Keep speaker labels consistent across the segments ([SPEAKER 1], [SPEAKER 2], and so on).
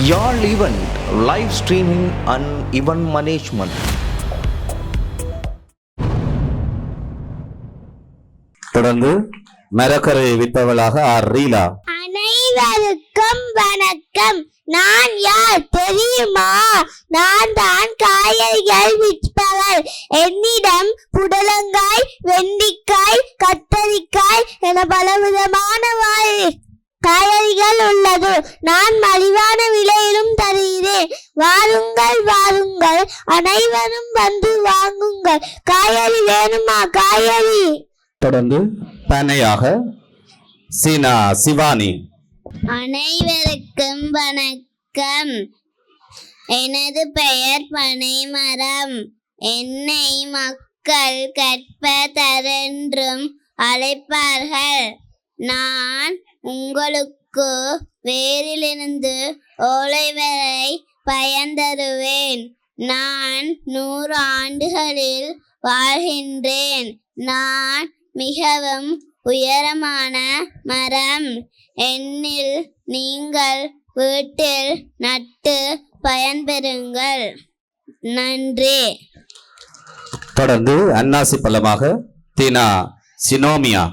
[SPEAKER 1] Y'all event, live streaming and event management.
[SPEAKER 2] தொடர்ந்து மரக்கரை விற்பவளாக R ரீலா.
[SPEAKER 3] அனைவருக்கும் வணக்கம். நான் யார் தெரியுமா? நான் தான் காய்கறிகள் விற்பவர். என்னிடம் புடலங்காய், வெண்டிக்காய், கத்தரிக்காய் என பலவிதமான காய்கறிகள் உள்ளது. நான் மலிவான விலையிலும் தருகிறேன். வாருங்கள் வாருங்கள், அனைவரும் வந்து வாங்குங்கள். காய்கறி வேணுமா? காய்கறி.
[SPEAKER 2] தொடர்ந்து பனையாக சீனா சிவானி.
[SPEAKER 3] அனைவருக்கும் வணக்கம். எனது பெயர் பனைமரம். என்னை மக்கள் கற்பதரென்றும் அழைப்பார்கள். நான் உங்களுக்கு வேரிலிருந்து ஓலை வரை பயன் தருவேன். நான் 100 ஆண்டுகளில் வாழ்கின்றேன். நான் மிகவும் உயரமான மரம். என்னில் நீங்கள் வீட்டில் நட்டு பயன்பெறுங்கள். நன்றி.
[SPEAKER 2] தொடர்ந்து அன்னாசி பழமாக தீனா சினோமியா.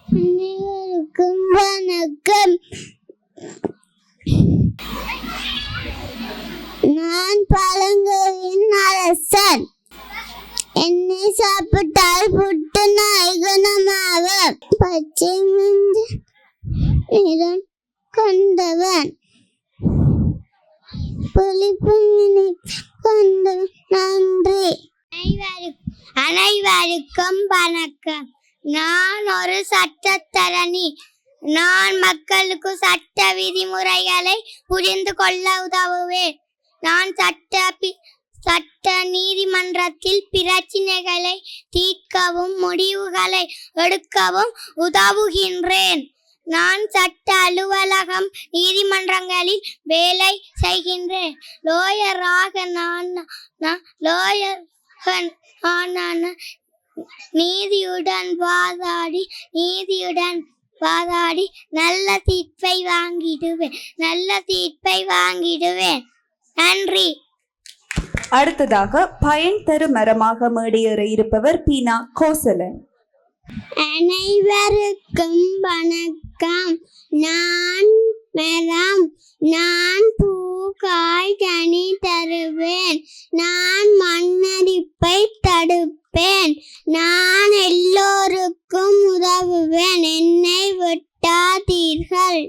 [SPEAKER 3] அனைவருக்கும் வணக்கம். நான் பழங்களின் அரசன். என்னை சாப்பிட்டால் புட்டு நாய் குணமாகும். பச்சை மஞ்சள் நிறம் கொண்டவன், புளிப்பு கொண்டவன். நன்றி. அனைவருக்கும் வணக்கம். நான் ஒரு சட்டத்தரணி. நான் மக்களுக்கு சட்ட விதிமுறைகளை புரிந்து கொள்ள உதவுவேன். நான் சட்ட நீதிமன்றத்தில் பிரச்சினைகளை தீர்க்கவும் முடிவுகளை எடுக்கவும் உதவுகின்றேன். நான் சட்ட அலுவலகம் நீதிமன்றங்களில் வேலை செய்கின்றேன். லோயராக நான் நீதியுடன் வாதாடி நல்ல தீர்ப்பை வாங்கிடுவேன். நன்றி.
[SPEAKER 4] அடுத்ததாக பயன் தரு மரமாக மேடையேற இருப்பவர் பீனா கோசலன்.
[SPEAKER 3] அனைவருக்கும் வணக்கம். நான் மரம். நான் பூ, காய், கனி தருவேன். நான் மண்ணரிப்பை தடுப்பேன். நான் எல்லோருக்கும் உதவுவேன். என்னை வெட்டாதீர்கள்.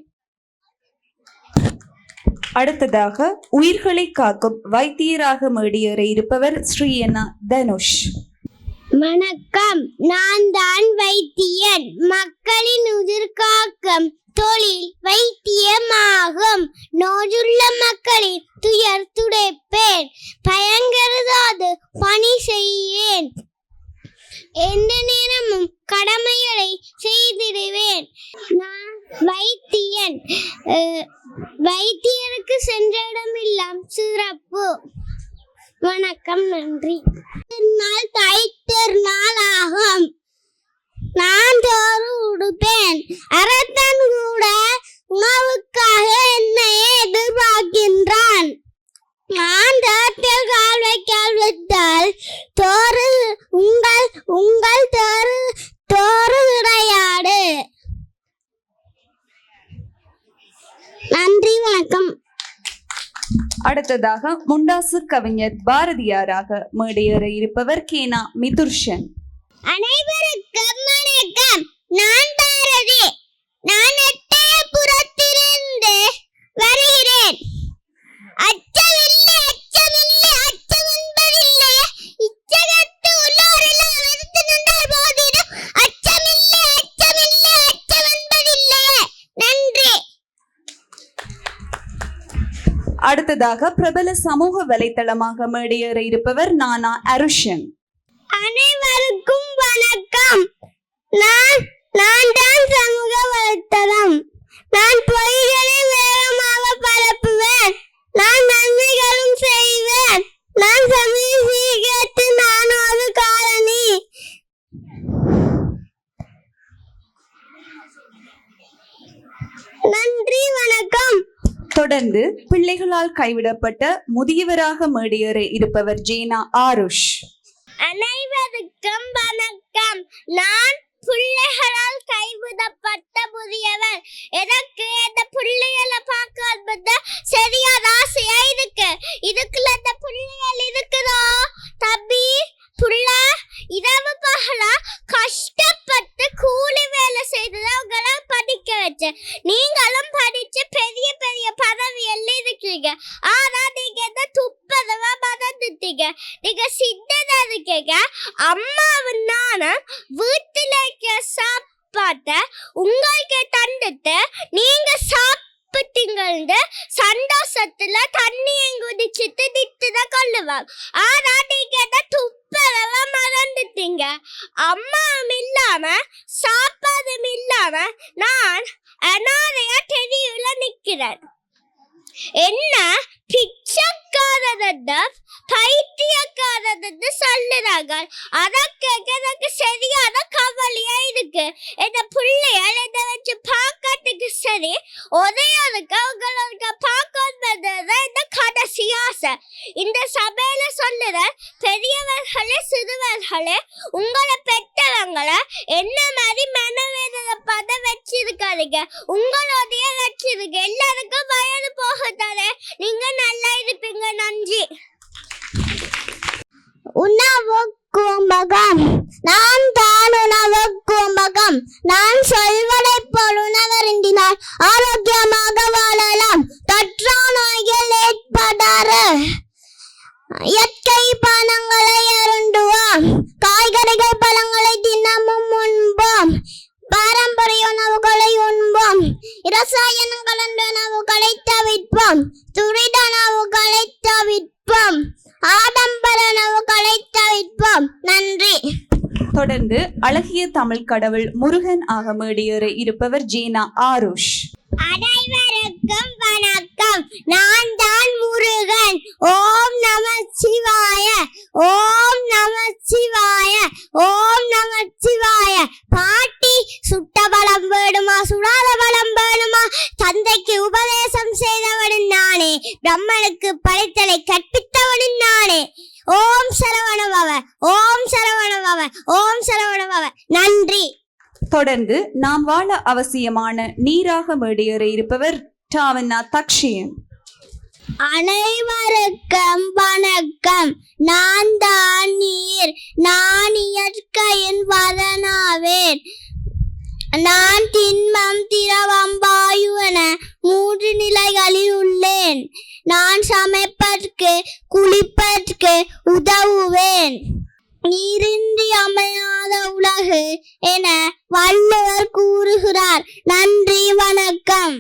[SPEAKER 4] அடுத்ததாக உயிர்களை காக்கும் வைத்தியராக மேடியேற இருப்பவர் ஸ்ரீயனா தனுஷ்.
[SPEAKER 3] வணக்கம். நான் தான் வைத்தியன். மக்களின் உயிர் காக்கும் தொழில் வைத்தியமாகும். நோயுள்ள மக்களின் துயர் துடைப்பேன். பயங்கரதாது பணி செய்வேன். எந்த நேரமும் கடமைகளை செய்திடுவேன். நான் வைத்தியன். வைத்தியருக்கு சென்ற இடமெல்லாம் சிறப்பு. வணக்கம். நன்றி. நாள் தைத்திருநாள் ஆகும். நான் சோறு உடுப்பேன். அரசன் கூட உணவுக்காக என்னையே எதிர்பார்க்கின்றான். நான் தோட்டில் கால் வைத்தால் தோறு உங்கள் தோறு கிடையாது. நன்றி. வணக்கம்.
[SPEAKER 4] அடுத்ததாக முண்டாசு கவிஞர் பாரதியாராக மேடையேற இருப்பவர் கேனா மிதுர்ஷன்.
[SPEAKER 3] அனைவருக்கும் வணக்கம். நான் பாரதி. நான் எட்டயபுரத்திலிருந்து வருகிறேன். அச்சமில்லை, அச்சமில்லை, அச்சம் என்பதில்லை. இச்சகத்து உள்ளோரெல்லாம் வெறுத்து நின்றால் போதிடும். அச்சமில்லை, அச்சமில்லை, அச்சம் என்பதில்லை. நன்றி.
[SPEAKER 4] அடுத்ததாக பிரபல சமூக வலைத்தளமாக மேடையேற இருப்பவர் நானா அருஷன்.
[SPEAKER 3] அனைவருக்கும் வணக்கம். நான் தான் சமூக வலைத்தளம். நான் பொய்களை வேகமாக பரப்புவேன். நான் நன்மைகளும் செய்வேன். நான் சமீபத்து நான் ஒரு காலனி.
[SPEAKER 4] தொடர்ந்து தொடர்ந்து பிள்ளைகளால் கைவிடப்பட்ட முதியவராக மேடையேற இருப்பவர் ஜேனா ஆருஷ்.
[SPEAKER 3] அனைவருக்கும் வணக்கம். நான் பிள்ளைகளால் கைவிடப்பட்ட முதியவர். எனக்கு இந்த பிள்ளைகளை பார்க்கறது சரியான ஆசையா இருக்கு. இதுக்குள்ள இந்த பிள்ளைகள் இருக்குதோ தம்பி புள்ள இரவு பகலா கஷ்டப்பட்டு கூலி வேலை செய்தது அவங்கள படிக்க வச்சேன். நீங்களும் படிச்சு பெரிய பெரிய பதவி எல்லாம் இருக்கீங்க. ஆனா நீங்க இந்த துப்பதவா மறந்துட்டீங்க. நீங்க சின்னதா இருக்கீங்க. அம்மாவும் நானும் வீட்டுல இருக்க சாப்பாட்ட உங்களுக்கு தந்துட்டு நீங்க சாப்பிட்டீங்கன்னு சந்தோஷத்துல தண்ணியும் குடிச்சிட்டு நிட்டுதான் கொள்ளுவாங்க. ஆனா நீங்க இந்த துப்பதவா மறந்துட்டீங்க. அம்மாவும் இல்லாம சாப்பாடும் இல்லாம நான் அனாதையா தெருவுல நிக்கிறேன். என்ன பிச்சைக்காரன்னு பைத்தியக்காரன்னு சொல்லுறாங்க. அதற்கு எனக்கு சரியான கவலையா இருக்கு. இந்த பிள்ளைகள் இதை வச்சு பார்க்கறதுக்கு சரி ஒரே அதுக்கு அவங்களுக்கு பார்க்கறது இந்த கடைசி ஆசை. இந்த சபையில சொல்லுற பெரியவர்களே சிறுவர்களே உங்களை பெற்றவங்களை என்ன மாதிரி மனவேதனை பத வச்சிருக்காதீங்க. உங்களோடைய வச்சிருக்க எல்லாருக்கும் வயது போகுதானே. நீங்க நல்லா இருப்பீங்க. நன்றி. உணவு கும்பகம். நான் தான் உணவு கும்பகம். நான் சொல்வதை போல் உணவருந்தினால் ஆரோக்கியமாக வாழலாம். தொற்றா நோய்கள் ஏற்படாது. இயற்கை பானங்களை அருந்துவோம். காய்கறிகள் பழங்களை தினமும் உண்போம். பாரம்பரிய உணவுகளை உண்போம். இரசாயனம் கலந்த உணவுகளை தவிர்ப்போம். துரித உணவுகளை தவிர்ப்போம். ஆடம்பர உணவுகளை தவிர்ப்போம். நன்றி.
[SPEAKER 4] தொடர்ந்து அழகிய தமிழ் கடவுள் முருகன் ஆக மேடையேற இருப்பவர் ஜேனா ஆருஷ்.
[SPEAKER 3] அனைவருக்கும் வணக்கம். நான் தான் முருகன். ஓம் நம சிவாய. ஓம் நம சிவாய. ஓம் நம சிவாய. பாட்டி சுட்ட பலம் வேணுமா சுடாத பலம் வேணுமா? தந்தைக்கு உபதேசம் செய்தவனும் நானே. பிரம்மனுக்கு படைத்தலை கற்பித்தவனும் நானே. ஓம் சரவணபவ. ஓம் சரவணபவ. ஓம் சரவணபவ. நன்றி.
[SPEAKER 4] தொடர்ந்து நாம் வாழ அவசியமான நீராக மேடையேற இருப்பவர் டாவன்னா தக்ஷியன்.
[SPEAKER 3] அனைவருக்கும் வணக்கம். நான் தான் நீர். நான் இயற்கையின் வரனாவேன். நான் திண்மம் திரவம் வாயு என 3 நிலைகளில் உள்ளேன். நான் சமைப்பதற்கு குளிப்பதற்கு உதவுவேன். நீரின்றி அமையாத உலகு என வள்ளுவர் கூறுகிறார். நன்றி, வணக்கம்.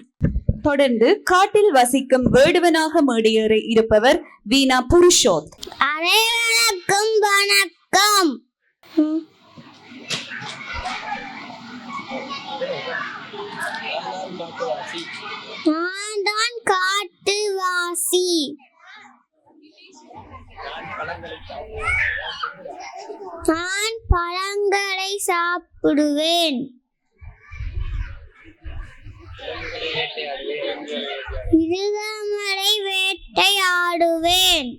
[SPEAKER 4] தொடர்ந்து காட்டில் வசிக்கும் வேடுவனாக மேடையேற இருப்பவர் வீணா புருஷோத்.
[SPEAKER 3] அனைவருக்கும் வணக்கம். நான் தான் காட்டுவாசி. நான் பழங்களை சாப்பிடுவேன். மிருகங்களை வேட்டையாடுவேன்.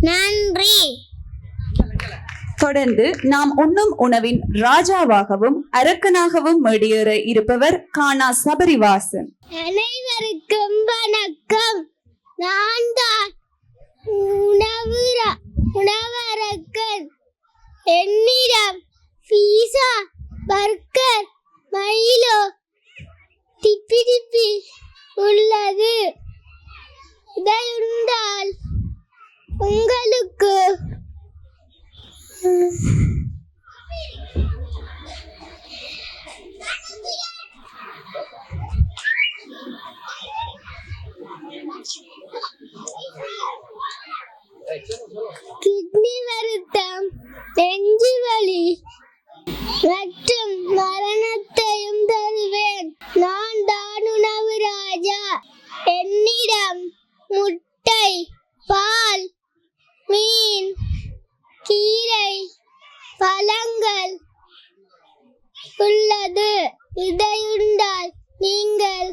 [SPEAKER 3] நன்றி.
[SPEAKER 4] தொடர்ந்து நாம் உண்ணும் உணவின் ராஜாவாகவும் அரக்கனாகவும் மேடையேற இருப்பவர் கானா சபரிவாசன்.
[SPEAKER 3] அனைவருக்கும் வணக்கம். நான் தான் உணவரக்கன். என்னிடம் பீஸா பர்கர் மைலோ திப்பி உள்ளது. இதை உண்டால் உங்களுக்கு கிட்னி வருத்தம், நெஞ்சு வலி மற்றும் மரணத்தையும் தருவேன். நான் தான் உணவு ராஜா. என்னிடம் முட்டை, பால், மீன், கீரை, பழங்கள் உள்ளது. இதை உண்டால் நீங்கள்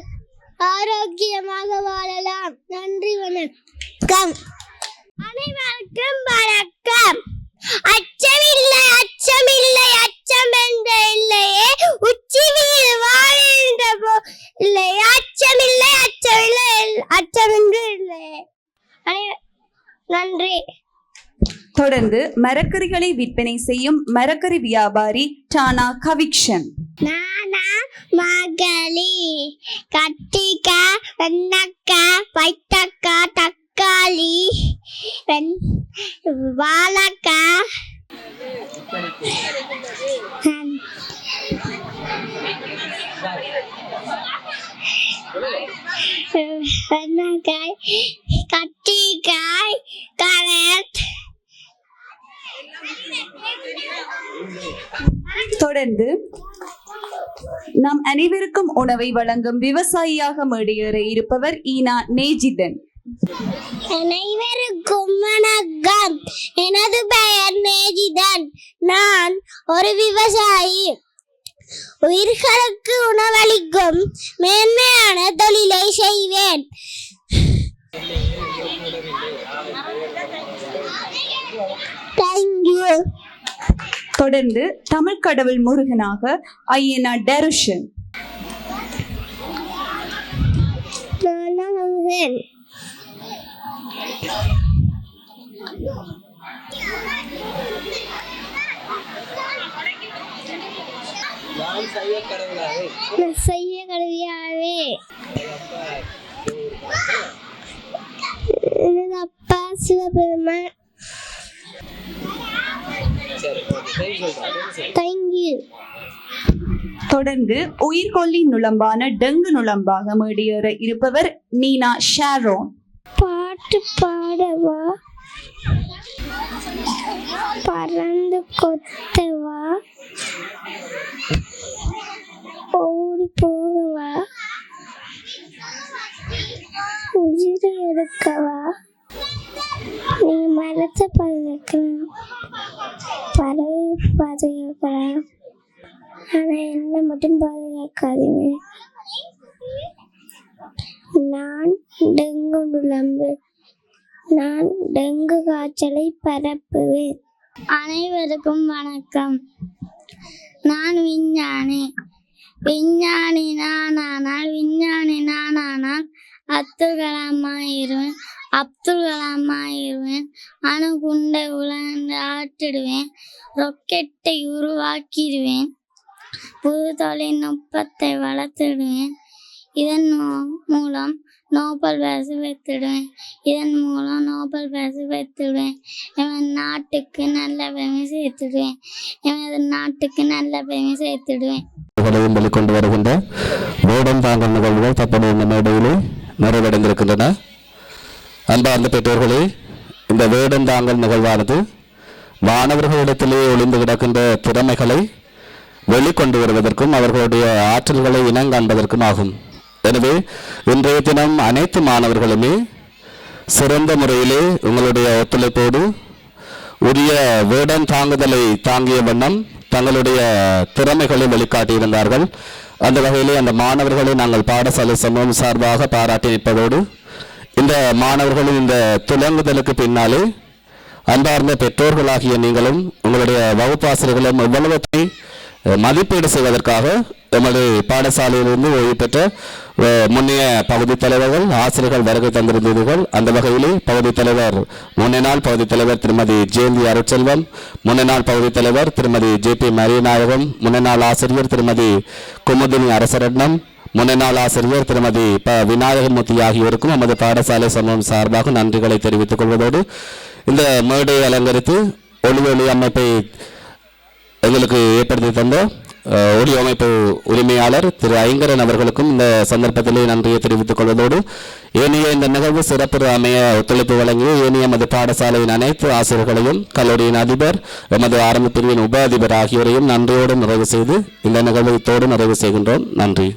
[SPEAKER 3] ஆரோக்கியமாக வாழலாம். நன்றி, வணக்கம். அனைவருக்கும் வணக்கம். அச்சமில்லை, அச்சமில்லை, அச்சம் என்ற இல்லையே, உச்சியில் வாழ்கின்ற இல்லை. அச்சமில்லை, அச்சமில்லை, அச்சம் என்று இல்லையே. நன்றி.
[SPEAKER 4] தொடர்ந்து மரக்கறிகளை விற்பனை செய்யும் மரக்கறி வியாபாரி டானா கவிக்ஷன்.
[SPEAKER 3] நானா மகளி கத்திரிக்காய், வெண்டைக்காய், பைத்தக்காய், தக்காளி, வாழைக்காய், வெண்டைக்காய், கத்திரிக்காய், கேரட்.
[SPEAKER 4] தொடர்ந்து நாம் அனைவருக்கும் உணவை வழங்கும் விவசாயியாக மேடையேற இருப்பவர் ஈனா நேஜிதன்.
[SPEAKER 3] அனைவருக்கும் வணக்கம். எனது பெயர் நேஜிதன். நான் ஒரு விவசாயி. உயிர்களுக்கு உணவளிக்கும் மேன்மையான தொழிலை செய்வேன். தேங்க்யூ.
[SPEAKER 4] தொடர்ந்து தமிழ் கடவுள் முருகனாக ஐயனா டெருஷன்.
[SPEAKER 3] முருகன். செய்ய கடவுளாவே. எனது அப்பா சிவபெருமான். தேங்க்யூ.
[SPEAKER 4] தொடர்ந்து உயிர்கொல்லி நுளம்பான டெங்கு நுளம்பாக மேடியேற இருப்பவர் நீனா ஷாரோன்.
[SPEAKER 3] பாட்டு பாடவா, பறந்து கொத்தவா, ஓடி போகவா, உயிரை எடுக்கவா. நீங்க மரத்தை பாதுகாக்கலாம், பறவை பாதுகாக்கலாம், ஆனா என்ன மட்டும் பாதுகாக்காதீங்க. நான் டெங்கு நுளம்பு. நான் டெங்கு காய்ச்சலை பரப்புவேன். அனைவருக்கும் வணக்கம். நான் விஞ்ஞானி. விஞ்ஞானி நானானால் அப்துல் கலாம் ஆயிருவேன். அணுகுண்டை உலர்ந்து ஆற்றிடுவேன். ராக்கெட்டை உருவாக்கிடுவேன். புது தொழில்நுட்பத்தை வளர்த்துடுவேன். இதன் மூலம் நோபல் பரிசு பெற்றுடுவேன். எமது நாட்டுக்கு நல்ல பெருமை சேர்த்துடுவேன்.
[SPEAKER 2] வெளிக்கொண்டு வருகின்ற வேடம் தாங்கல் நிகழ்வுகள் தற்போது இந்த மேடையிலே நிறைவடைந்திருக்கின்றன. அன்பார்ந்த பெற்றோர்களே, இந்த வேடம் தாங்கல் நிகழ்வானது மாணவர்களிடத்திலே ஒளிந்து கிடக்கின்ற திறமைகளை வெளிக்கொண்டு வருவதற்கும் அவர்களுடைய ஆற்றல்களை இனங்காண்பதற்கும் ஆகும். எனவே இன்றைய தினம் அனைத்து மாணவர்களுமே சிறந்த முறையிலே உங்களுடைய ஒத்துழைப்போடு உரிய வேடம் தாங்குதலை தாங்கிய வண்ணம் தங்களுடைய திறமைகளை வெளிக்காட்டியிருந்தார்கள். அந்த வகையிலே அந்த மாணவர்களை நாங்கள் பாடசாலை சமூகம் சார்பாக பாராட்டி நிற்பதோடு இந்த மாணவர்களின் இந்த துலங்குதலுக்கு பின்னாலே அன்பார்ந்த பெற்றோர்களாகிய நீங்களும் உங்களுடைய வகுப்பாசிரியர்களும் எவ்வளவத்தை மதிப்பீடு செய்வதற்காக எமது பாடசாலையிலிருந்து ஓய்வு பெற்ற முன்னைய பகுதி தலைவர்கள் ஆசிரியர்கள் வருகை தந்திருந்தீர்கள். அந்த வகையிலே பகுதி தலைவர் முன்னாள் பகுதி தலைவர் திருமதி ஜெயந்தி அருட்செல்வம், முன்னாள் பகுதி தலைவர் திருமதி ஜே.பி. மரியநாயகம், முன்னாள் ஆசிரியர் திருமதி குமுதினி அரசரட்னம், முன்னாள் ஆசிரியர் திருமதி விநாயகமூர்த்தி ஆகியோருக்கும் நமது பாடசாலை சமூகம் சார்பாக நன்றிகளை தெரிவித்துக் கொள்வதோடு இந்த மேடையை அலங்கரித்து ஒளி அமைப்பை எங்களுக்கு ஏற்படுத்தி தந்த ஒளி அமைப்பு உரிமையாளர் திரு ஐங்கரன் அவர்களுக்கும் இந்த சந்தர்ப்பத்திலே நன்றியை தெரிவித்துக் கொள்வதோடு ஏனைய இந்த நிகழ்வு சிறப்பு அமைய ஒத்துழைப்பு வழங்கிய ஏனைய எமது பாடசாலையின் அனைத்து ஆசிரியர்களையும் கல்லூரியின் அதிபர் எமது ஆரம்ப பிரிவின் உப அதிபர் ஆகியோரையும் நன்றியோடு நிறைவு செய்து இந்த நிகழ்வை நிறைவு செய்கின்றோம். நன்றி.